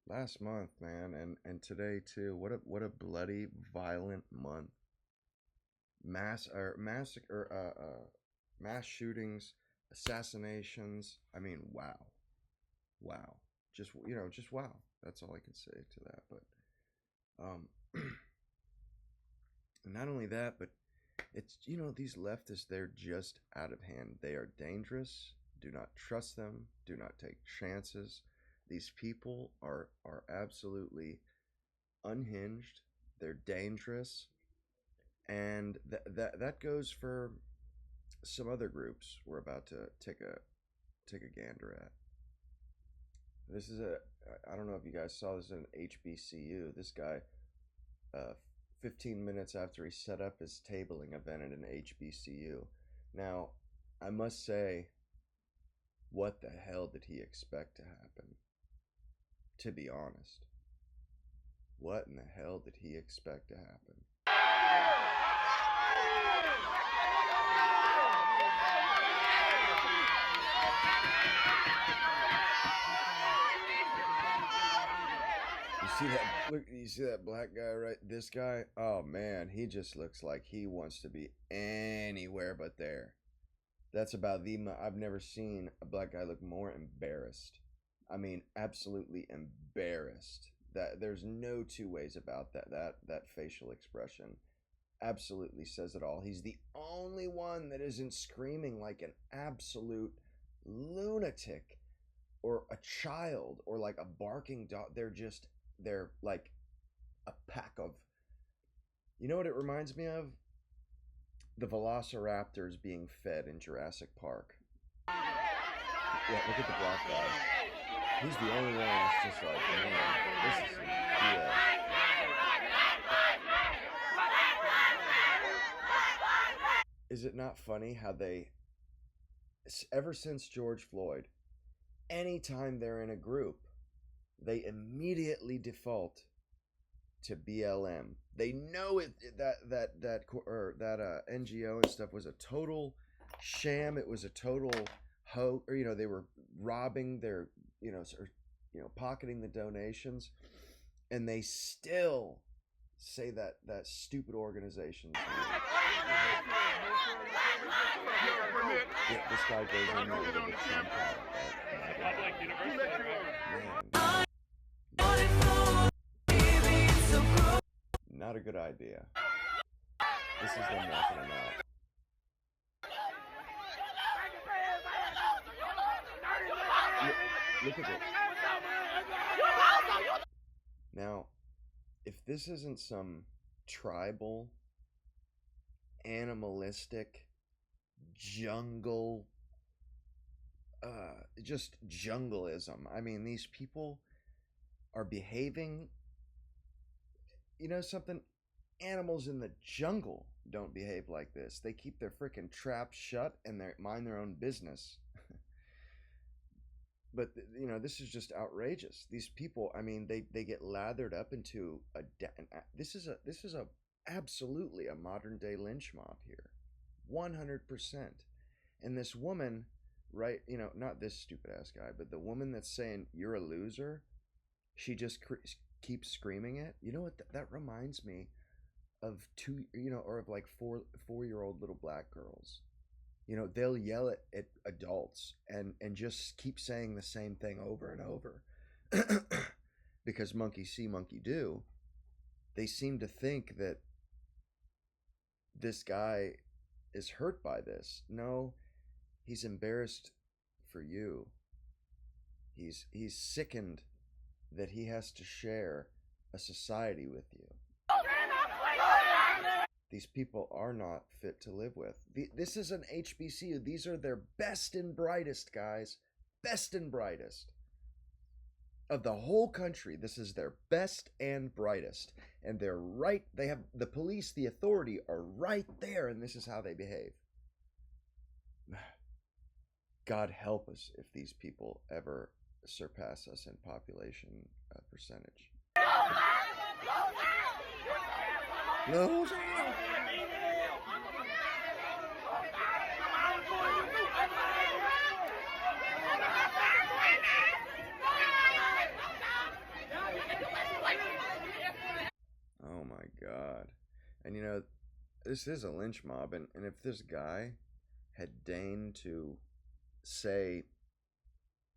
Last month, man, and today too. What a bloody, violent month. Mass shootings, assassinations. I mean, wow, wow. Just wow. That's all I can say to that. But not only that, but it's these leftists. They're just out of hand. They are dangerous. Do not trust them. Do not take chances. These people are absolutely unhinged. They're dangerous, and that goes for some other groups we're about to take a gander at. This is a I don't know if you guys saw this in HBCU. This guy, uh, 15 minutes after he set up his tabling event at an HBCU. Now, I must say, what the hell did he expect to happen? To be honest, what in the hell did he expect to happen? You see that? Look, you see that black guy, right? This guy. Oh man, he just looks like he wants to be anywhere but there. That's about I've never seen a black guy look more embarrassed. I mean, absolutely embarrassed. That there's no two ways about that. That facial expression absolutely says it all. He's the only one that isn't screaming like an absolute lunatic or a child or like a barking dog. They're like a pack of, you know what it reminds me of? The velociraptors being fed in Jurassic Park. Yeah, look at the black guy. He's the only one that's just like, man, this is some BS. Is it not funny how they, ever since George Floyd, anytime they're in a group, they immediately default to BLM. They know it that NGO and stuff was a total sham. It was a total hoax. Or they were robbing their pocketing the donations, and they still say that stupid organizations. Yeah, this guy goes in there with a Trump not a good idea. This is them walking him out. Look at it. Now, if this isn't some tribal, animalistic, jungle, just jungleism. I mean, these people are behaving. You know something? Animals in the jungle don't behave like this. They keep their freaking traps shut and they mind their own business. But this is just outrageous. These people, I mean, they get lathered up into this is a absolutely a modern day lynch mob here, 100%. And this woman, right? Not this stupid ass guy, but the woman that's saying you're a loser. She just keeps screaming it. You know what? That reminds me of or of like 4-year old little black girls. They'll yell at adults and just keep saying the same thing over and over. Because monkey see, monkey do. They seem to think that this guy is hurt by this. No, he's embarrassed for you. He's sickened that he has to share a society with you. These people are not fit to live with. This is an HBCU. These are their best and brightest, guys. Best and brightest. Of the whole country, this is their best and brightest. And they have the police, the authority are right there, and this is how they behave. God help us if these people ever surpass us in population percentage. No. you know, this is a lynch mob, and if this guy had deigned to say,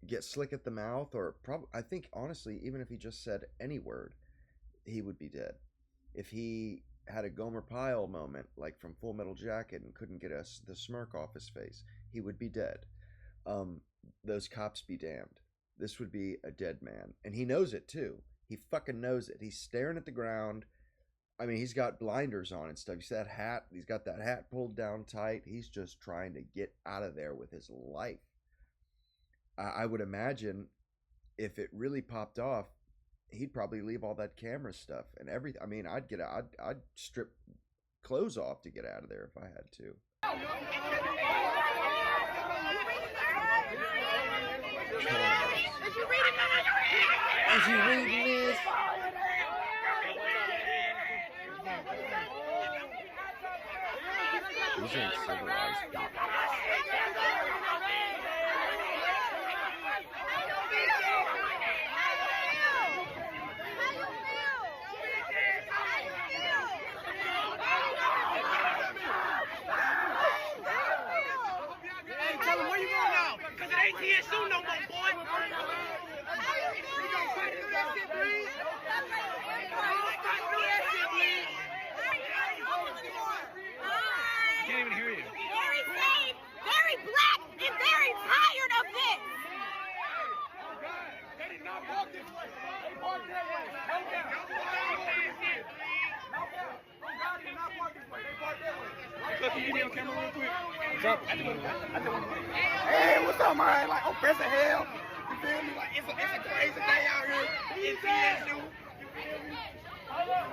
get slick at the mouth, or probably, I think honestly, even if he just said any word, he would be dead. If he had a Gomer Pyle moment, like from Full Metal Jacket, and couldn't get us the smirk off his face, he would be dead. Um, those cops be damned. This would be a dead man, and he knows it too. He fucking knows it. He's staring at the ground. I mean, he's got blinders on and stuff. He's that hat. He's got that hat pulled down tight. He's just trying to get out of there with his life. I would imagine if it really popped off, he'd probably leave all that camera stuff and everything. I mean, I'd strip clothes off to get out of there if I had to. Is you reading this? These ain't civilized people. Hey, what's up, man? Like, oh, press the hell. You feel me? Like, it's a crazy day out here. It's TSU. You feel me? Hold up.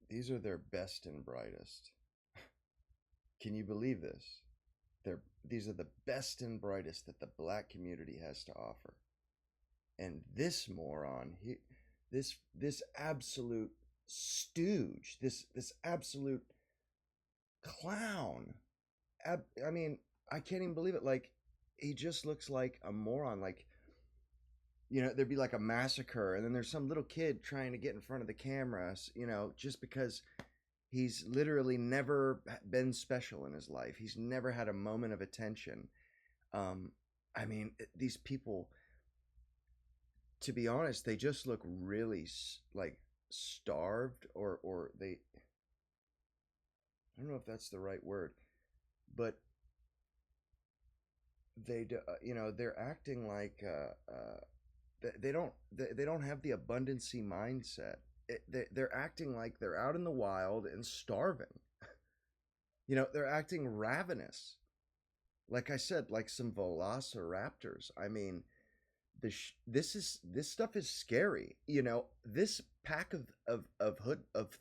These are their best and brightest. Can you believe this? These are the best and brightest that the black community has to offer. And this moron, this absolute stooge, this absolute clown. I mean, I can't even believe it. Like, he just looks like a moron. Like, you know, there'd be like a massacre, and then there's some little kid trying to get in front of the cameras, you know, just because he's literally never been special in his life. He's never had a moment of attention. I mean, these people, to be honest, they just look really like starved, or they, I don't know if that's the right word, but they, you know, they're acting like they don't have the abundancy mindset. They're acting like they're out in the wild and starving. You know, they're acting ravenous. Like I said, like some velociraptors. I mean, this stuff is scary. You know, this pack of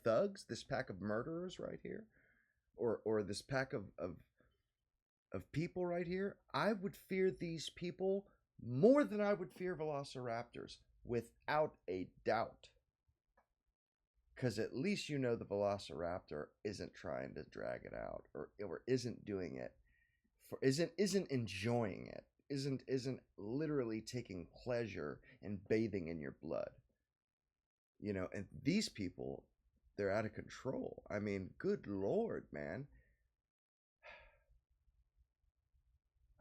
thugs, this pack of murderers right here, or this pack of people right here, I would fear these people more than I would fear velociraptors, without a doubt. Because at least you know the velociraptor isn't trying to drag it out, or isn't doing it isn't enjoying it, isn't literally taking pleasure in bathing in your blood. You know, and these people, they're out of control. I mean, good Lord, man.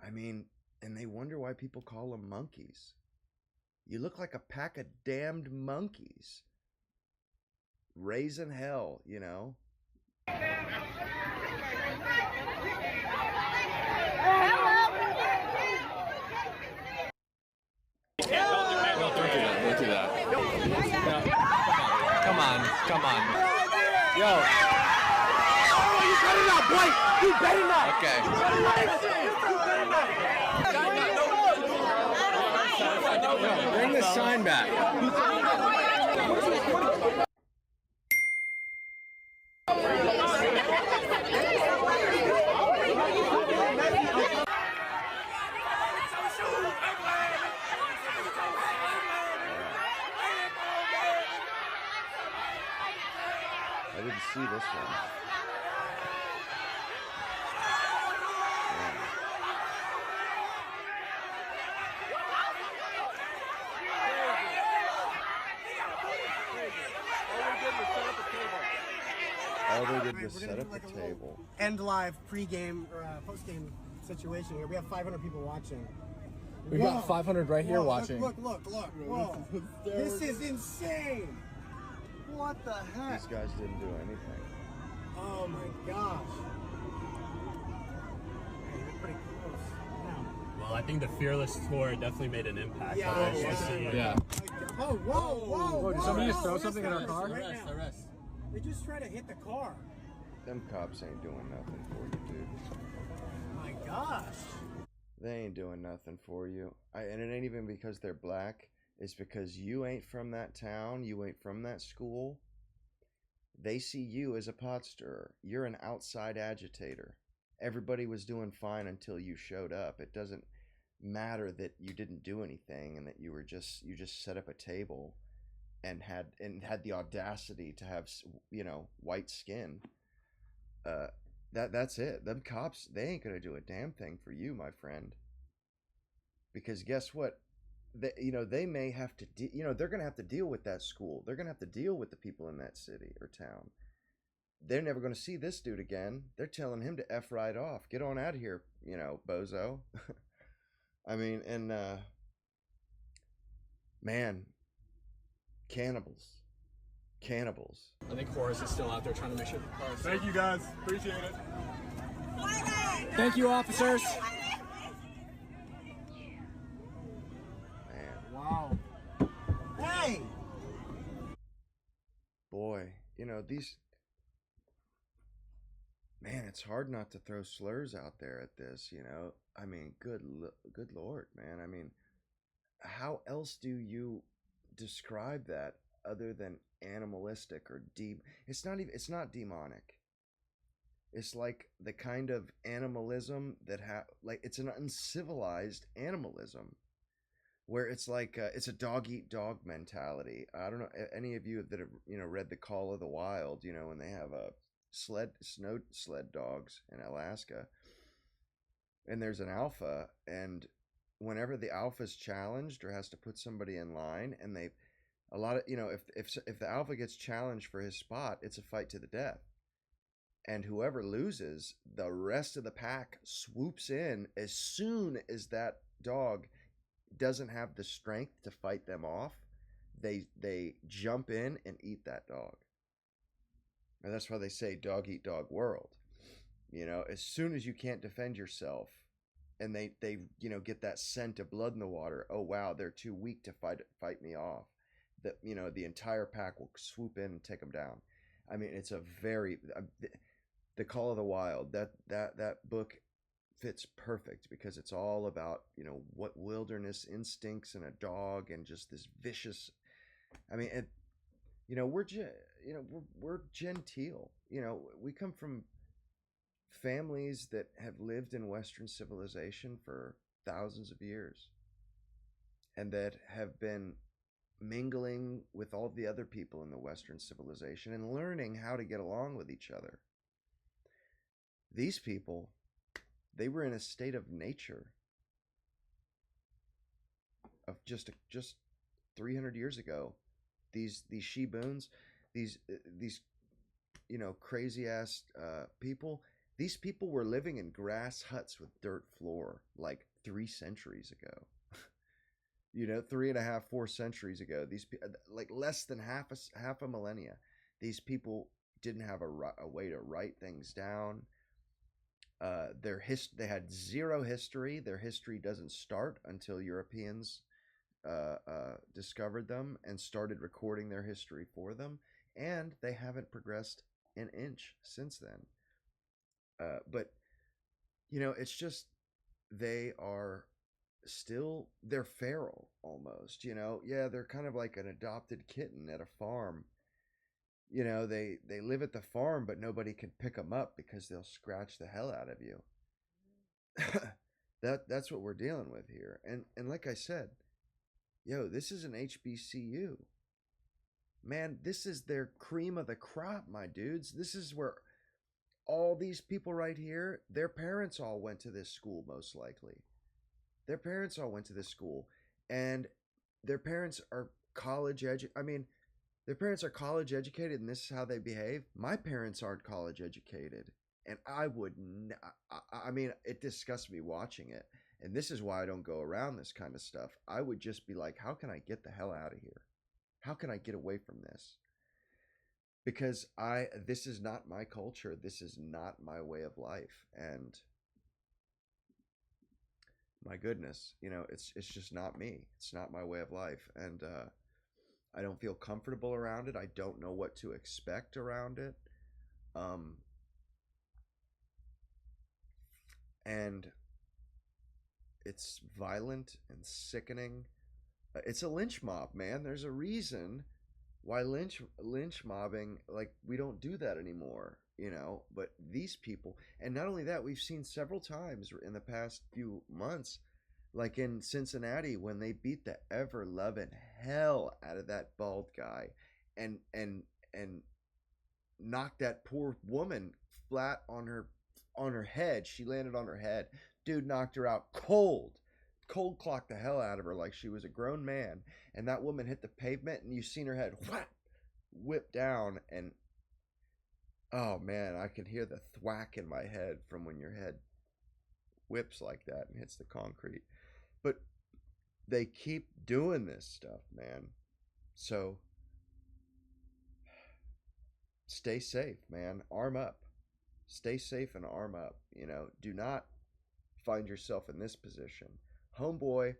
I mean, and they wonder why people call them monkeys. You look like a pack of damned monkeys. Raising hell, you know. Don't do that. Come on. Yo. Oh, you better not, boy. You better not. Okay. Bring the sign back. I didn't see this one. All they did Alright, was we're set gonna up do a like a little table. end live pre-game or post-game situation here. We have 500 people watching. We've got 500 right here watching. Look. Whoa. This is insane. What the heck? These guys didn't do anything. Oh my gosh. Hey, you're pretty close. Wow. Well, I think the Fearless tour definitely made an impact. Yeah, on us. Yeah. Oh, whoa. Did somebody just throw What is something in our this car? right Arrest, now? arrest. They just tried to hit the car. Them cops ain't doing nothing for you, dude. My gosh. They ain't doing nothing for you. And it ain't even because they're black. It's because you ain't from that town. You ain't from that school. They see you as a pot stirrer. You're an outside agitator. Everybody was doing fine until you showed up. It doesn't matter that you didn't do anything and that you just set up a table and had the audacity to have, white skin. That's it. Them cops, they ain't gonna do a damn thing for you, my friend. Because guess what? They may have to, they're gonna have to deal with that school. They're gonna have to deal with the people in that city or town. They're never gonna see this dude again. They're telling him to F right off. Get on out of here, bozo. I mean, and man, cannibals. I think Horace is still out there trying to make sure the car is safe. Thank you guys. Appreciate it. Thank you, officers. Man, Wow. Hey! boy, these. Man, it's hard not to throw slurs out there at this. I mean, good Lord, man. I mean, how else do you describe that other than animalistic or deep? It's not demonic. It's like the kind of animalism that it's an uncivilized animalism where it's like it's a dog eat dog mentality. I don't know any of you that have read The Call of the Wild, when they have a snow sled dogs in Alaska, and there's an alpha, and whenever the alpha's challenged or has to put somebody in line, and a lot of if the alpha gets challenged for his spot, it's a fight to the death, and whoever loses, the rest of the pack swoops in as soon as that dog doesn't have the strength to fight them off. They jump in and eat that dog. And that's why they say dog eat dog world. As soon as you can't defend yourself, and they get that scent of blood in the water, oh wow, they're too weak to fight me off. That the entire pack will swoop in and take them down. I mean, it's a very The Call of the Wild. That book fits perfect because it's all about what wilderness instincts in a dog and just this vicious. I mean, we're genteel. We come from families that have lived in Western civilization for thousands of years and that have been mingling with all the other people in the Western civilization and learning how to get along with each other. These people, they were in a state of nature of just 300 years ago. These she-boons, these crazy ass people. These people were living in grass huts with dirt floor like 3 centuries ago. 3.5, 4 centuries ago. These like less than half a millennia. These people didn't have a way to write things down. They had zero history. Their history doesn't start until Europeans discovered them and started recording their history for them, and they haven't progressed an inch since then. But it's just they're feral almost. Yeah, they're kind of like an adopted kitten at a farm. They live at the farm, but nobody can pick them up because they'll scratch the hell out of you. That's what we're dealing with here. And like I said, this is an HBCU. Man, this is their cream of the crop, my dudes. This is where all these people right here, their parents all went to this school, most likely. Their parents all went to this school, and their parents are college I mean, Their parents are college educated and this is how they behave. My parents aren't college educated. And I would, I mean, it disgusts me watching it. And this is why I don't go around this kind of stuff. I would just be like, how can I get the hell out of here? How can I get away from this? Because this is not my culture. This is not my way of life. And my goodness, it's just not me. It's not my way of life. And I don't feel comfortable around it. I don't know what to expect around it. And it's violent and sickening. It's a lynch mob, man. There's a reason why lynch mobbing, like, we don't do that anymore, but these people, and not only that, we've seen several times in the past few months, like in Cincinnati, when they beat the ever loving hell out of that bald guy and knocked that poor woman flat on her head. She landed on her head. Dude knocked her out cold clocked the hell out of her like she was a grown man, and that woman hit the pavement and you seen her head whip down. And oh man, I can hear the thwack in my head from when your head whips like that and hits the concrete. But they keep doing this stuff, man. So stay safe, man. Arm up. Stay safe and arm up. Do not find yourself in this position. Homeboy,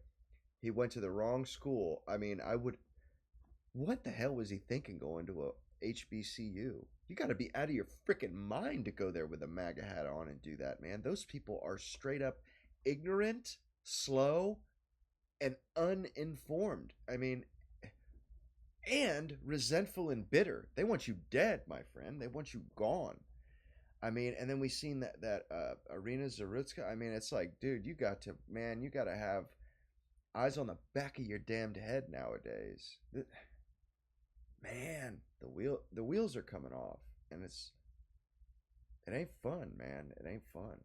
he went to the wrong school. I mean, what the hell was he thinking going to a HBCU? You got to be out of your freaking mind to go there with a MAGA hat on and do that, man. Those people are straight up ignorant, slow, and uninformed. I mean, and resentful and bitter. They want you dead, my friend. They want you gone. I mean, and then we seen that Irina Zarutska. I mean, it's like, dude, you got to have eyes on the back of your damned head nowadays. Man, the wheels are coming off, and it ain't fun, man. It ain't fun.